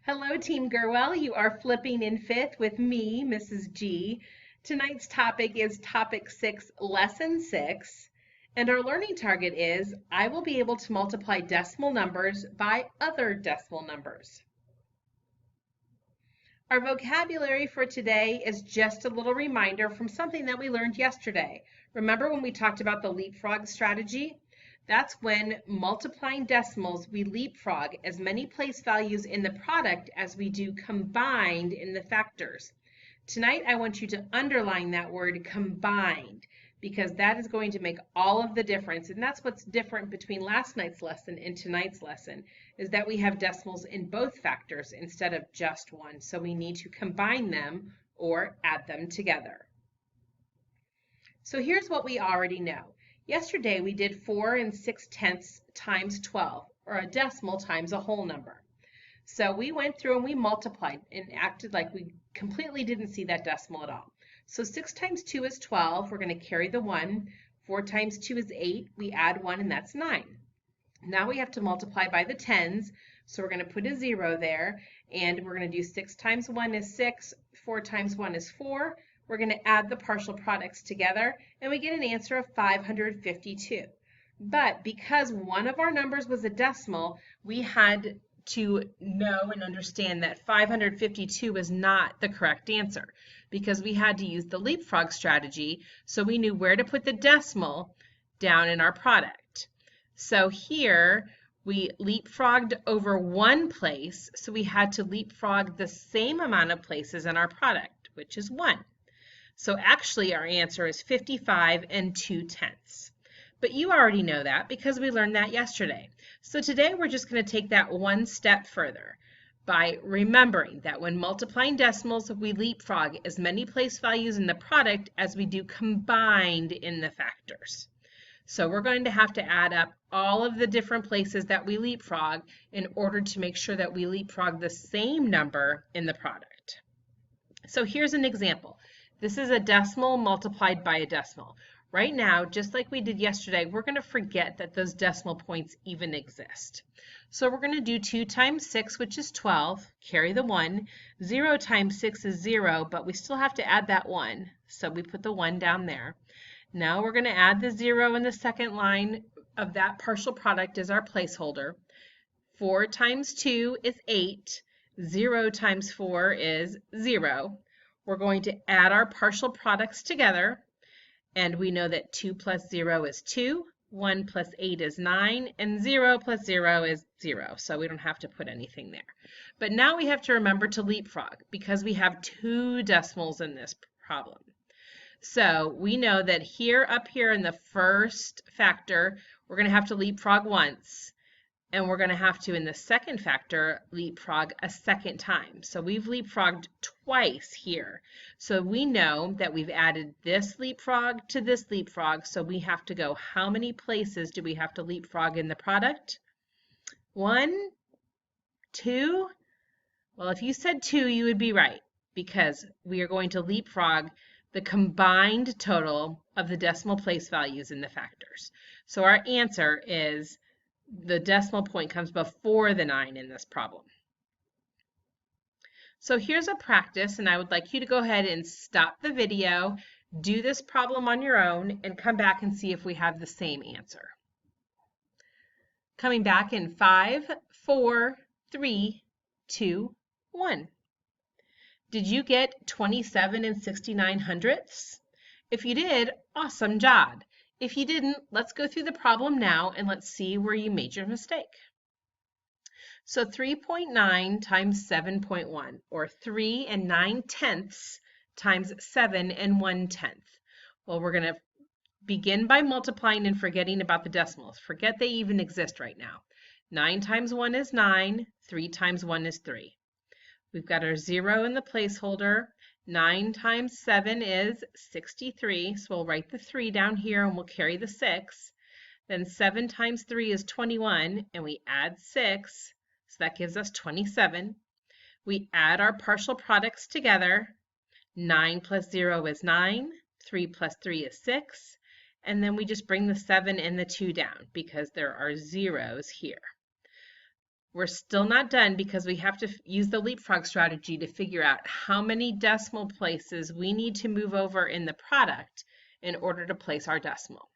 Hello, Team Gerwell. You are flipping in fifth with me, Mrs. G. Tonight's topic is Topic 6, Lesson 6, and our learning target is I will be able to multiply decimal numbers by other decimal numbers. Our vocabulary for today is just a little reminder from something that we learned yesterday. Remember when we talked about the leapfrog strategy? That's when multiplying decimals, we leapfrog as many place values in the product as we do combined in the factors. Tonight, I want you to underline that word combined because that is going to make all of the difference. And that's what's different between last night's lesson and tonight's lesson is that we have decimals in both factors instead of just one. So we need to combine them or add them together. So here's what we already know. Yesterday we did 4 6/10 times 12, or a decimal times a whole number. So we went through and we multiplied and acted like we completely didn't see that decimal at all. So 6 times 2 is 12. We're going to carry the 1. 4 times 2 is 8. We add 1, and that's 9. Now we have to multiply by the tens. So we're going to put a 0 there. And we're going to do 6 times 1 is 6. 4 times 1 is 4. We're going to add the partial products together, and we get an answer of 552. But because one of our numbers was a decimal, we had to know and understand that 552 was not the correct answer because we had to use the leapfrog strategy, so we knew where to put the decimal down in our product. So here we leapfrogged over one place, so we had to leapfrog the same amount of places in our product, which is 1. So actually our answer is 55 2/10. But you already know that because we learned that yesterday. So today we're just going to take that one step further by remembering that when multiplying decimals, we leapfrog as many place values in the product as we do combined in the factors. So we're going to have to add up all of the different places that we leapfrog in order to make sure that we leapfrog the same number in the product. So here's an example. This is a decimal multiplied by a decimal. Right now, just like we did yesterday, we're going to forget that those decimal points even exist. So we're going to do 2 times 6, which is 12, carry the 1. 0 times 6 is 0, but we still have to add that 1, so we put the 1 down there. Now we're going to add the 0 in the second line of that partial product as our placeholder. 4 times 2 is 8. 0 times 4 is 0. We're going to add our partial products together, and we know that 2 plus 0 is 2, 1 plus 8 is 9, and 0 plus 0 is 0, so we don't have to put anything there. But now we have to remember to leapfrog because we have 2 decimals in this problem. So we know that up here in the first factor, we're going to have to leapfrog once. And we're going to have to, in the second factor, leapfrog a second time. So we've leapfrogged twice here. So we know that we've added this leapfrog to this leapfrog. So we have to go, how many places do we have to leapfrog in the product? 1, 2. Well, if you said 2, you would be right because we are going to leapfrog the combined total of the decimal place values in the factors. So our answer is the decimal point comes before the 9 in this problem. So here's a practice, and I would like you to go ahead and stop the video, do this problem on your own, and come back and see if we have the same answer. Coming back in 5, 4, 3, 2, 1. Did you get 27 69/100ths? If you did, awesome job. If you didn't, let's go through the problem now and let's see where you made your mistake. So 3.9 times 7.1, or 3 9/10 times 7 1/10. Well, we're going to begin by multiplying and forgetting about the decimals. Forget they even exist right now. 9 times 1 is 9, 3 times 1 is 3. We've got our 0 in the placeholder. 9 times 7 is 63, so we'll write the 3 down here and we'll carry the 6. Then 7 times 3 is 21, and we add 6, so that gives us 27. We add our partial products together. 9 plus 0 is 9, 3 plus 3 is 6, and then we just bring the 7 and the 2 down because there are zeros here. We're still not done because we have to use the leapfrog strategy to figure out how many decimal places we need to move over in the product in order to place our decimal.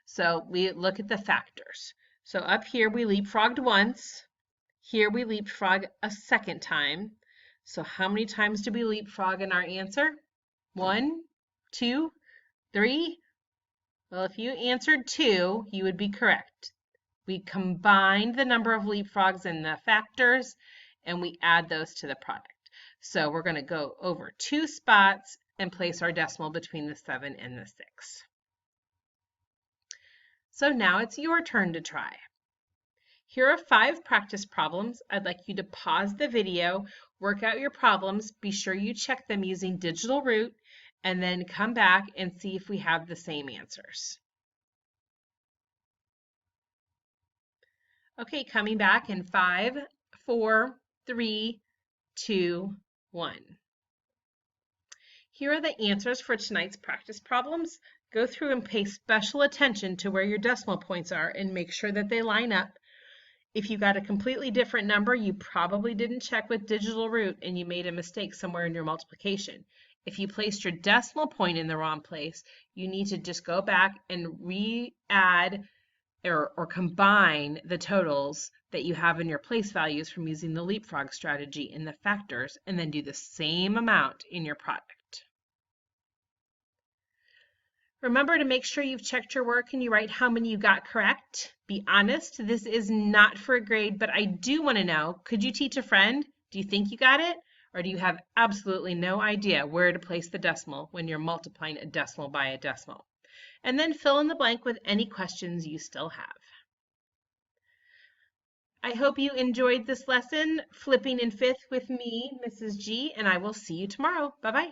So we look at the factors. So up here we leapfrogged once. Here we leapfrog a second time. So how many times do we leapfrog in our answer? 1, 2, 3. Well, if you answered 2, you would be correct. We combined the number of leapfrogs in the factors and we add those to the product. So we're going to go over 2 spots and place our decimal between the 7 and the 6. So now it's your turn to try. Here are 5 practice problems. I'd like you to pause the video, work out your problems, be sure you check them using Digital Root, and then come back and see if we have the same answers. Okay, coming back in 5, 4, 3, 2, 1. Here are the answers for tonight's practice problems. Go through and pay special attention to where your decimal points are and make sure that they line up. If you got a completely different number, you probably didn't check with Digital Root and you made a mistake somewhere in your multiplication. If you placed your decimal point in the wrong place, you need to just go back and re-add or combine the totals that you have in your place values from using the leapfrog strategy in the factors, and then do the same amount in your product. Remember to make sure you've checked your work and you write how many you got correct. Be honest, this is not for a grade, but I do want to know, could you teach a friend? Do you think you got it? Or do you have absolutely no idea where to place the decimal when you're multiplying a decimal by a decimal? And then fill in the blank with any questions you still have. I hope you enjoyed this lesson, Flipping in Fifth with me, Mrs. G, and I will see you tomorrow. Bye-bye.